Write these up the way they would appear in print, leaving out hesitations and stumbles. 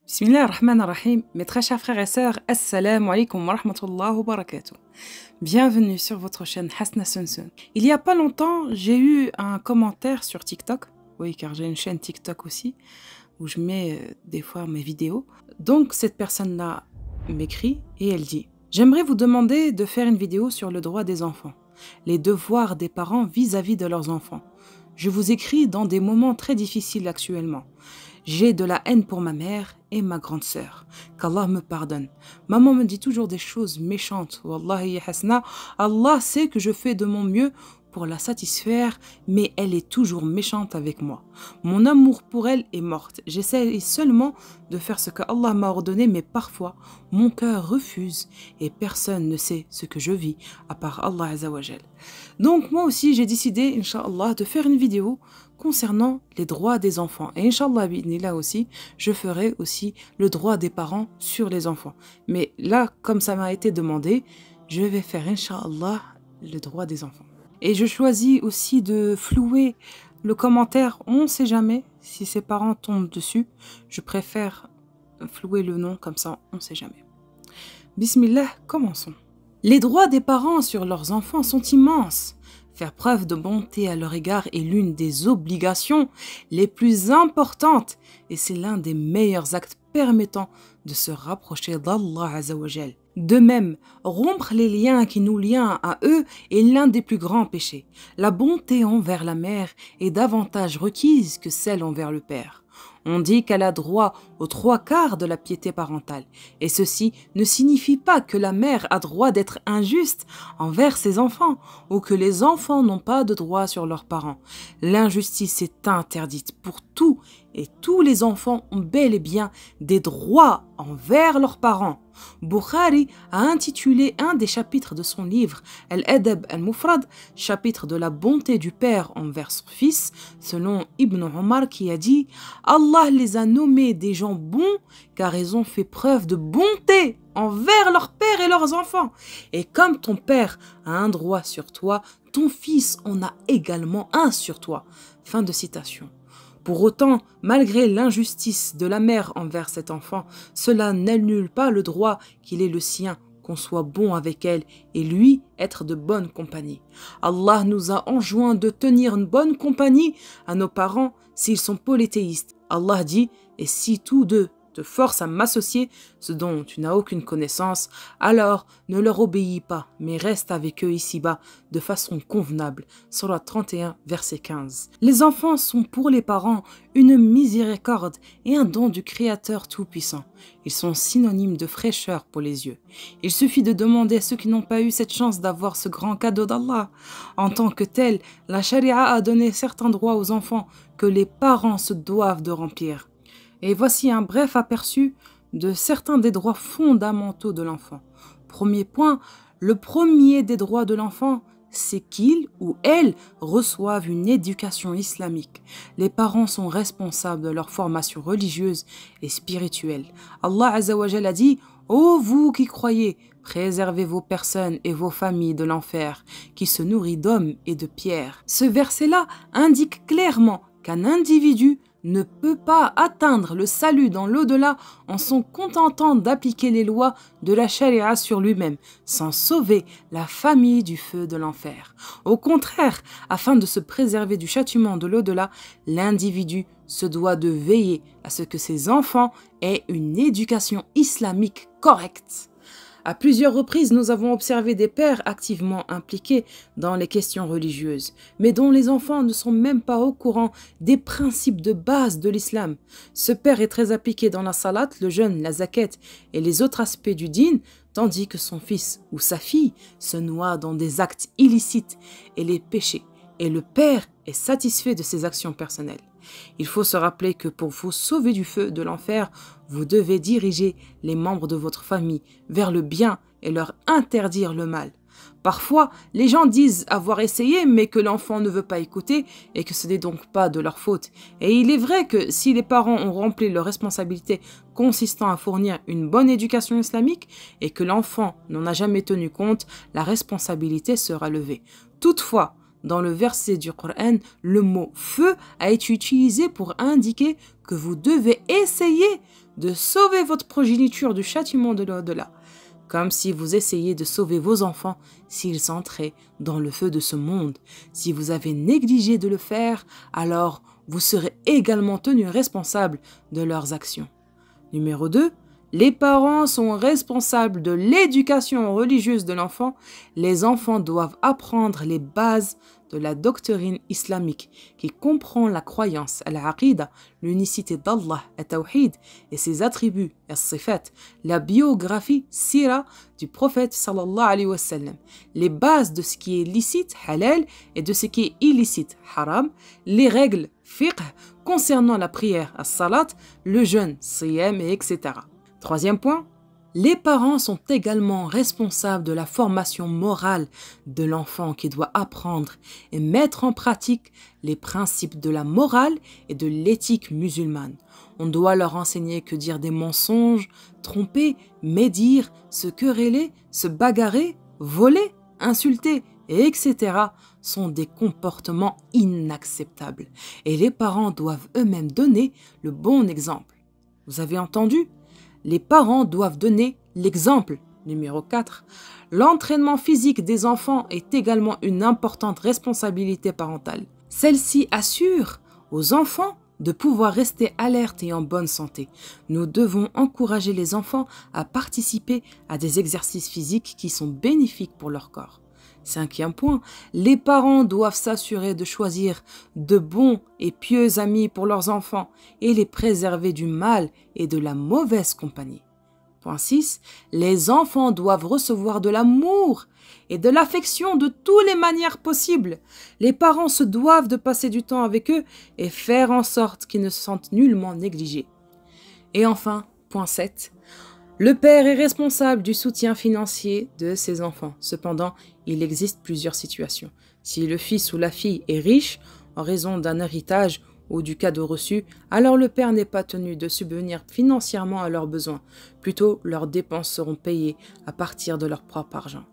Bismillah ar-Rahman ar-Rahim, mes très chers frères et sœurs, Assalamu alaikum wa rahmatullahi wa barakatuh. Bienvenue sur votre chaîne Hasna Sunsun. Il y a pas longtemps, j'ai eu un commentaire sur TikTok, oui car j'ai une chaîne TikTok aussi, où je mets des fois mes vidéos. Donc cette personne-là m'écrit et elle dit « J'aimerais vous demander de faire une vidéo sur le droit des enfants, les devoirs des parents vis-à-vis de leurs enfants. Je vous écris dans des moments très difficiles actuellement. J'ai de la haine pour ma mère et ma grande sœur. Qu'Allah me pardonne. Maman me dit toujours des choses méchantes. Wallahi Hasna, Allah sait que je fais de mon mieux pour la satisfaire, mais elle est toujours méchante avec moi. Mon amour pour elle est morte. J'essaie seulement de faire ce que Allah m'a ordonné, mais parfois, mon cœur refuse et personne ne sait ce que je vis, à part Allah Azzawajal. Donc moi aussi, j'ai décidé, Inch'Allah, de faire une vidéo concernant les droits des enfants. Et Inch'Allah, là aussi, je ferai aussi le droit des parents sur les enfants. Mais là, comme ça m'a été demandé, je vais faire, Inch'Allah, le droit des enfants. Et je choisis aussi de flouer le commentaire. On ne sait jamais si ses parents tombent dessus. Je préfère flouer le nom, comme ça on ne sait jamais. Bismillah, commençons. Les droits des parents sur leurs enfants sont immenses. Faire preuve de bonté à leur égard est l'une des obligations les plus importantes et c'est l'un des meilleurs actes permettant de se rapprocher d'Allah Azzawajal. De même, rompre les liens qui nous lient à eux est l'un des plus grands péchés. La bonté envers la mère est davantage requise que celle envers le père. On dit qu'elle a droit aux 3/4 de la piété parentale. Et ceci ne signifie pas que la mère a droit d'être injuste envers ses enfants ou que les enfants n'ont pas de droit sur leurs parents. L'injustice est interdite pour tout et tous les enfants ont bel et bien des droits envers leurs parents. Bukhari a intitulé un des chapitres de son livre Al-Adab al-Mufrad, chapitre de la bonté du père envers son fils, selon Ibn Omar qui a dit « Allah les a nommés des gens bons car ils ont fait preuve de bonté envers leur père et leurs enfants. Et comme ton père a un droit sur toi, ton fils en a également un sur toi. » Fin de citation. Pour autant, malgré l'injustice de la mère envers cet enfant, cela n'annule pas le droit qu'il est le sien, qu'on soit bon avec elle et lui être de bonne compagnie. Allah nous a enjoint de tenir une bonne compagnie à nos parents s'ils sont polythéistes. Allah dit « Et si tous deux te forcent à m'associer, ce dont tu n'as aucune connaissance, alors ne leur obéis pas, mais reste avec eux ici-bas de façon convenable. » Surat 31, verset 15. Les enfants sont pour les parents une miséricorde et un don du Créateur Tout-Puissant. Ils sont synonymes de fraîcheur pour les yeux. Il suffit de demander à ceux qui n'ont pas eu cette chance d'avoir ce grand cadeau d'Allah. En tant que tel, la charia a donné certains droits aux enfants que les parents se doivent de remplir. Et voici un bref aperçu de certains des droits fondamentaux de l'enfant. Premier point, le premier des droits de l'enfant, c'est qu'il ou elle reçoivent une éducation islamique. Les parents sont responsables de leur formation religieuse et spirituelle. Allah Azzawajal a dit « Ô vous qui croyez, préservez vos personnes et vos familles de l'enfer, qui se nourrit d'hommes et de pierres. » Ce verset-là indique clairement qu'un individu ne peut pas atteindre le salut dans l'au-delà en se contentant d'appliquer les lois de la charia sur lui-même, sans sauver la famille du feu de l'enfer. Au contraire, afin de se préserver du châtiment de l'au-delà, l'individu se doit de veiller à ce que ses enfants aient une éducation islamique correcte. À plusieurs reprises, nous avons observé des pères activement impliqués dans les questions religieuses, mais dont les enfants ne sont même pas au courant des principes de base de l'islam. Ce père est très appliqué dans la salat, le jeûne, la zakat et les autres aspects du dîn, tandis que son fils ou sa fille se noie dans des actes illicites et les péchés, et le père est satisfait de ses actions personnelles. Il faut se rappeler que pour vous sauver du feu de l'enfer, vous devez diriger les membres de votre famille vers le bien et leur interdire le mal. Parfois, les gens disent avoir essayé, mais que l'enfant ne veut pas écouter et que ce n'est donc pas de leur faute. Et il est vrai que si les parents ont rempli leur responsabilité consistant à fournir une bonne éducation islamique et que l'enfant n'en a jamais tenu compte, la responsabilité sera levée. Toutefois, dans le verset du Coran, le mot « feu » a été utilisé pour indiquer que vous devez essayer de sauver votre progéniture du châtiment de l'au-delà, comme si vous essayez de sauver vos enfants s'ils entraient dans le feu de ce monde. Si vous avez négligé de le faire, alors vous serez également tenus responsables de leurs actions. Numéro 2. Les parents sont responsables de l'éducation religieuse de l'enfant. Les enfants doivent apprendre les bases de la doctrine islamique qui comprend la croyance à l'aqida, l'unicité d'Allah, al-tawhid et ses attributs, al-sifat, la biographie, sira du prophète sallallahu alayhi wa sallam, les bases de ce qui est licite, halal, et de ce qui est illicite, haram, les règles, fiqh, concernant la prière, as-salat, le jeûne, siyam, etc. Troisième point, les parents sont également responsables de la formation morale de l'enfant qui doit apprendre et mettre en pratique les principes de la morale et de l'éthique musulmane. On doit leur enseigner que dire des mensonges, tromper, médire, se quereller, se bagarrer, voler, insulter, etc. sont des comportements inacceptables et les parents doivent eux-mêmes donner le bon exemple. Vous avez entendu ? Les parents doivent donner l'exemple. Numéro 4. L'entraînement physique des enfants est également une importante responsabilité parentale. Celle-ci assure aux enfants de pouvoir rester alertes et en bonne santé. Nous devons encourager les enfants à participer à des exercices physiques qui sont bénéfiques pour leur corps. Cinquième point, les parents doivent s'assurer de choisir de bons et pieux amis pour leurs enfants et les préserver du mal et de la mauvaise compagnie. Point 6, les enfants doivent recevoir de l'amour et de l'affection de toutes les manières possibles. Les parents se doivent de passer du temps avec eux et faire en sorte qu'ils ne se sentent nullement négligés. Et enfin, point 7, le père est responsable du soutien financier de ses enfants. Cependant, il existe plusieurs situations. Si le fils ou la fille est riche en raison d'un héritage ou du cadeau reçu, alors le père n'est pas tenu de subvenir financièrement à leurs besoins. Plutôt, leurs dépenses seront payées à partir de leur propre argent.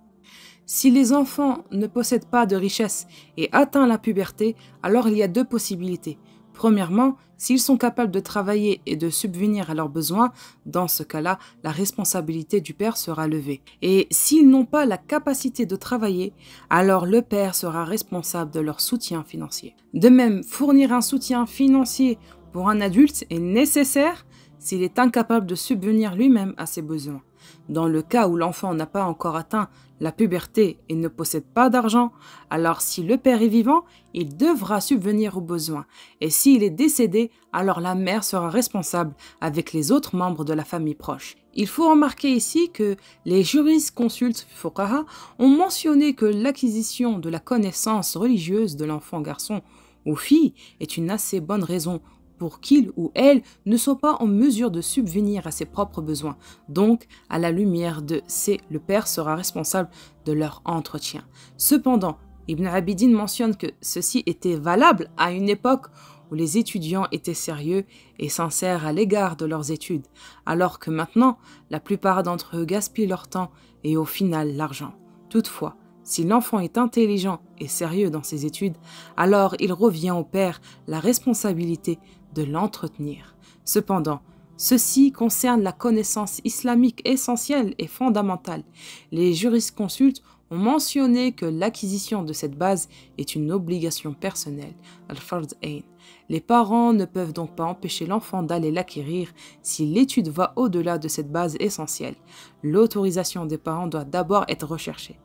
Si les enfants ne possèdent pas de richesse et atteignent la puberté, alors il y a deux possibilités. Premièrement, s'ils sont capables de travailler et de subvenir à leurs besoins, dans ce cas-là, la responsabilité du père sera levée. Et s'ils n'ont pas la capacité de travailler, alors le père sera responsable de leur soutien financier. De même, fournir un soutien financier pour un adulte est nécessaire s'il est incapable de subvenir lui-même à ses besoins. Dans le cas où l'enfant n'a pas encore atteint la puberté et ne possède pas d'argent, alors si le père est vivant, il devra subvenir aux besoins. Et s'il est décédé, alors la mère sera responsable avec les autres membres de la famille proche. Il faut remarquer ici que les jurisconsultes fuqaha ont mentionné que l'acquisition de la connaissance religieuse de l'enfant garçon ou fille est une assez bonne raison pour qu'il ou elle ne soit pas en mesure de subvenir à ses propres besoins. Donc, à la lumière de ces, le père sera responsable de leur entretien. Cependant, Ibn Abidin mentionne que ceci était valable à une époque où les étudiants étaient sérieux et sincères à l'égard de leurs études, alors que maintenant, la plupart d'entre eux gaspillent leur temps et au final l'argent. Toutefois, si l'enfant est intelligent et sérieux dans ses études, alors il revient au père la responsabilité de l'entretenir. Cependant, ceci concerne la connaissance islamique essentielle et fondamentale. Les jurisconsultes ont mentionné que l'acquisition de cette base est une obligation personnelle, al-fard ayn. Les parents ne peuvent donc pas empêcher l'enfant d'aller l'acquérir si l'étude va au-delà de cette base essentielle. L'autorisation des parents doit d'abord être recherchée.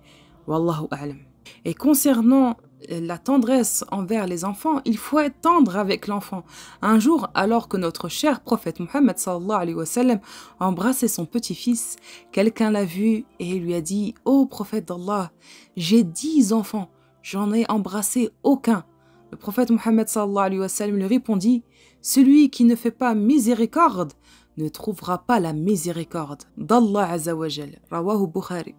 Wallahu a'lam. Et concernant la tendresse envers les enfants, il faut être tendre avec l'enfant. Un jour, alors que notre cher prophète Mohammed sallallahu alayhi wa sallam embrassait son petit-fils, quelqu'un l'a vu et lui a dit « Ô prophète d'Allah, j'ai 10 enfants, j'en ai embrassé aucun. » Le prophète Mohammed sallallahu alayhi wa sallam lui répondit « Celui qui ne fait pas miséricorde ne trouvera pas la miséricorde d'Allah azza wa jal. » Rawahu Bukhari.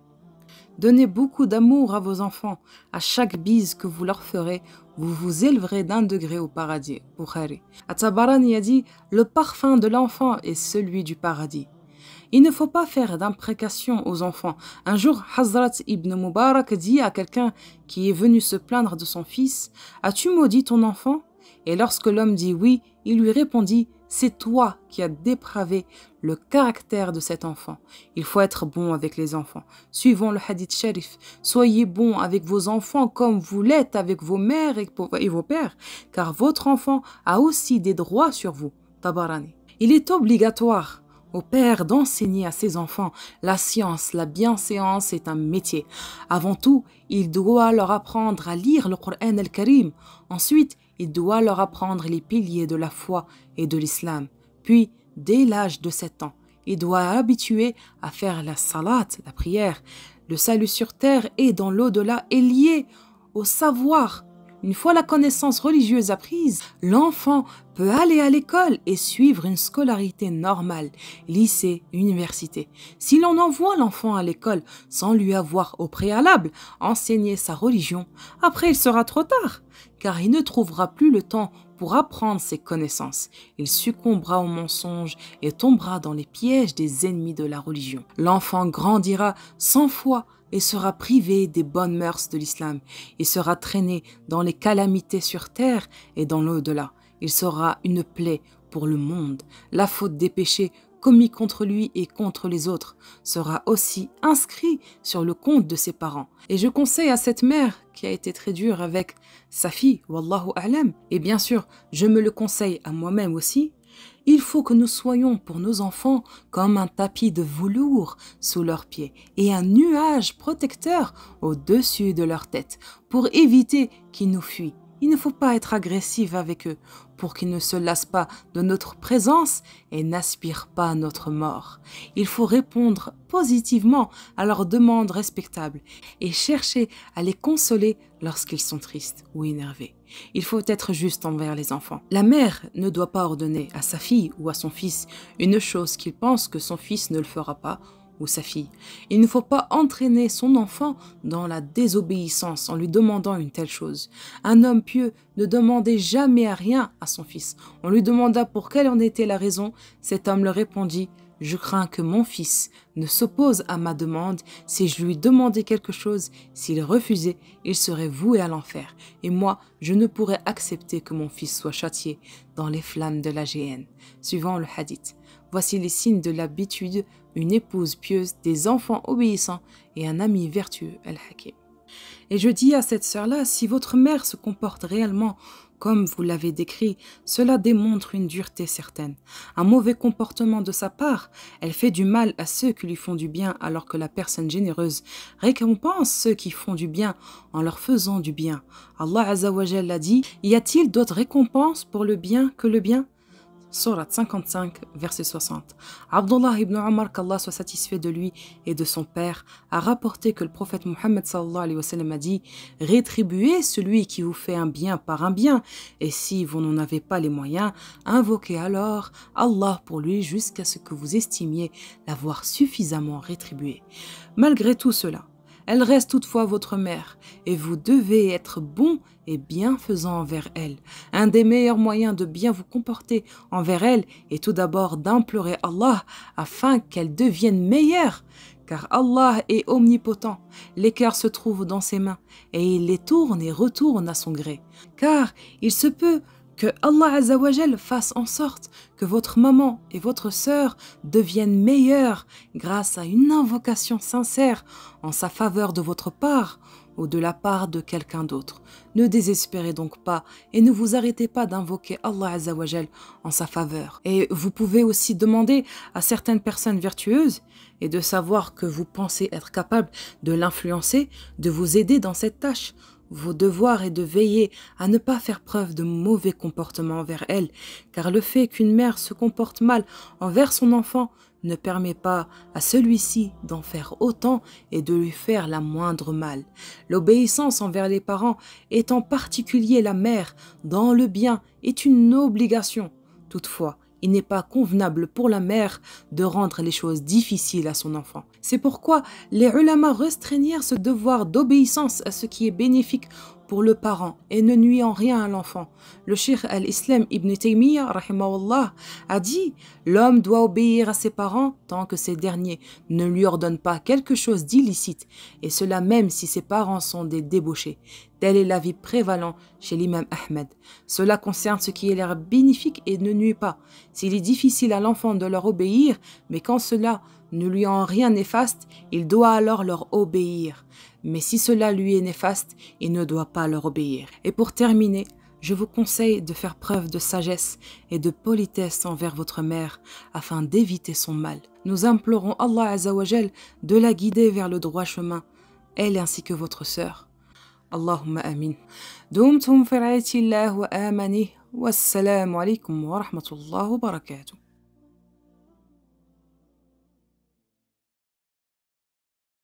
Donnez beaucoup d'amour à vos enfants. À chaque bise que vous leur ferez, vous vous élèverez d'un degré au paradis. Bukhari. At-Tabarani a dit « Le parfum de l'enfant est celui du paradis ». Il ne faut pas faire d'imprécations aux enfants. Un jour, Hazrat ibn Mubarak dit à quelqu'un qui est venu se plaindre de son fils « As-tu maudit ton enfant ?» Et lorsque l'homme dit « Oui », il lui répondit « c'est toi qui as dépravé le caractère de cet enfant. Il faut être bon avec les enfants. Suivons le hadith sharif. Soyez bons avec vos enfants comme vous l'êtes avec vos mères et vos pères, car votre enfant a aussi des droits sur vous. Tabarani. Il est obligatoire au père d'enseigner à ses enfants la science, la bienséance est un métier. Avant tout, il doit leur apprendre à lire le Coran al-Karim. Ensuite, il doit leur apprendre les piliers de la foi et de l'islam. Puis, dès l'âge de 7 ans, il doit habituer à faire la salat, la prière. Le salut sur terre et dans l'au-delà est lié au savoir. Une fois la connaissance religieuse apprise, l'enfant peut aller à l'école et suivre une scolarité normale, lycée, université. Si l'on envoie l'enfant à l'école sans lui avoir au préalable enseigné sa religion, après il sera trop tard, car il ne trouvera plus le temps pour apprendre ses connaissances. Il succombera au mensonge et tombera dans les pièges des ennemis de la religion. L'enfant grandira sans foi et sera privé des bonnes mœurs de l'islam. Il sera traîné dans les calamités sur terre et dans l'au-delà. Il sera une plaie pour le monde. La faute des péchés commis contre lui et contre les autres sera aussi inscrit sur le compte de ses parents. Et je conseille à cette mère qui a été très dure avec sa fille, wallahu a'lam, et bien sûr, je me le conseille à moi-même aussi, il faut que nous soyons pour nos enfants comme un tapis de velours sous leurs pieds et un nuage protecteur au-dessus de leur tête pour éviter qu'ils nous fuient. Il ne faut pas être agressif avec eux pour qu'ils ne se lassent pas de notre présence et n'aspirent pas à notre mort. Il faut répondre positivement à leurs demandes respectables et chercher à les consoler lorsqu'ils sont tristes ou énervés. Il faut être juste envers les enfants. La mère ne doit pas ordonner à sa fille ou à son fils une chose qu'il pense que son fils ne le fera pas ou sa fille. Il ne faut pas entraîner son enfant dans la désobéissance en lui demandant une telle chose. Un homme pieux ne demandait jamais à rien à son fils. On lui demanda pour quelle en était la raison. Cet homme leur répondit: « Je crains que mon fils ne s'oppose à ma demande. Si je lui demandais quelque chose, s'il refusait, il serait voué à l'enfer. Et moi, je ne pourrais accepter que mon fils soit châtié dans les flammes de la géhenne. » Suivant le hadith. Voici les signes de l'habitude, une épouse pieuse, des enfants obéissants et un ami vertueux, Al-Hakim. Et je dis à cette sœur-là, si votre mère se comporte réellement comme vous l'avez décrit, cela démontre une dureté certaine. Un mauvais comportement de sa part, elle fait du mal à ceux qui lui font du bien, alors que la personne généreuse récompense ceux qui font du bien en leur faisant du bien. Allah Azza wa Jalla a dit: y a-t-il d'autres récompenses pour le bien que le bien? Surat 55, verset 60. Abdullah ibn Omar, qu'Allah soit satisfait de lui et de son père, a rapporté que le prophète Mohammed sallallahu alayhi wa sallam a dit: rétribuez celui qui vous fait un bien par un bien, et si vous n'en avez pas les moyens, invoquez alors Allah pour lui jusqu'à ce que vous estimiez l'avoir suffisamment rétribué. Malgré tout cela, elle reste toutefois votre mère et vous devez être bon et bienfaisant envers elle. Un des meilleurs moyens de bien vous comporter envers elle est tout d'abord d'implorer Allah afin qu'elle devienne meilleure, car Allah est omnipotent. Les cœurs se trouvent dans ses mains et il les tourne et retourne à son gré. Car il se peut que Allah Azza wa Jal fasse en sorte que votre maman et votre sœur deviennent meilleures grâce à une invocation sincère en sa faveur de votre part ou de la part de quelqu'un d'autre. Ne désespérez donc pas et ne vous arrêtez pas d'invoquer Allah Azza wa Jal en sa faveur. Et vous pouvez aussi demander à certaines personnes vertueuses et de savoir que vous pensez être capable de l'influencer, de vous aider dans cette tâche. Vos devoirs est de veiller à ne pas faire preuve de mauvais comportement envers elle, car le fait qu'une mère se comporte mal envers son enfant ne permet pas à celui-ci d'en faire autant et de lui faire la moindre mal. L'obéissance envers les parents, et en particulier la mère, dans le bien, est une obligation. Toutefois, il n'est pas convenable pour la mère de rendre les choses difficiles à son enfant. C'est pourquoi les ulama restreignirent ce devoir d'obéissance à ce qui est bénéfique pour le parent et ne nuit en rien à l'enfant. Le cheikh al-Islam Ibn Taymiyyah rahimahullah, a dit « L'homme doit obéir à ses parents tant que ces derniers ne lui ordonnent pas quelque chose d'illicite, et cela même si ses parents sont des débauchés. » Tel est l'avis prévalent chez l'imam Ahmed. Cela concerne ce qui est l'air bénéfique et ne nuit pas. S'il est difficile à l'enfant de leur obéir, mais quand cela ne lui est en rien néfaste, il doit alors leur obéir. Mais si cela lui est néfaste, il ne doit pas leur obéir. Et pour terminer, je vous conseille de faire preuve de sagesse et de politesse envers votre mère afin d'éviter son mal. Nous implorons Allah Azza wa Jal de la guider vers le droit chemin, elle ainsi que votre sœur. Allahumma amin. Dumtum fi ri'ayatillah wa amani. Wassalamu alaikum wa rahmatullahi wa barakatuh.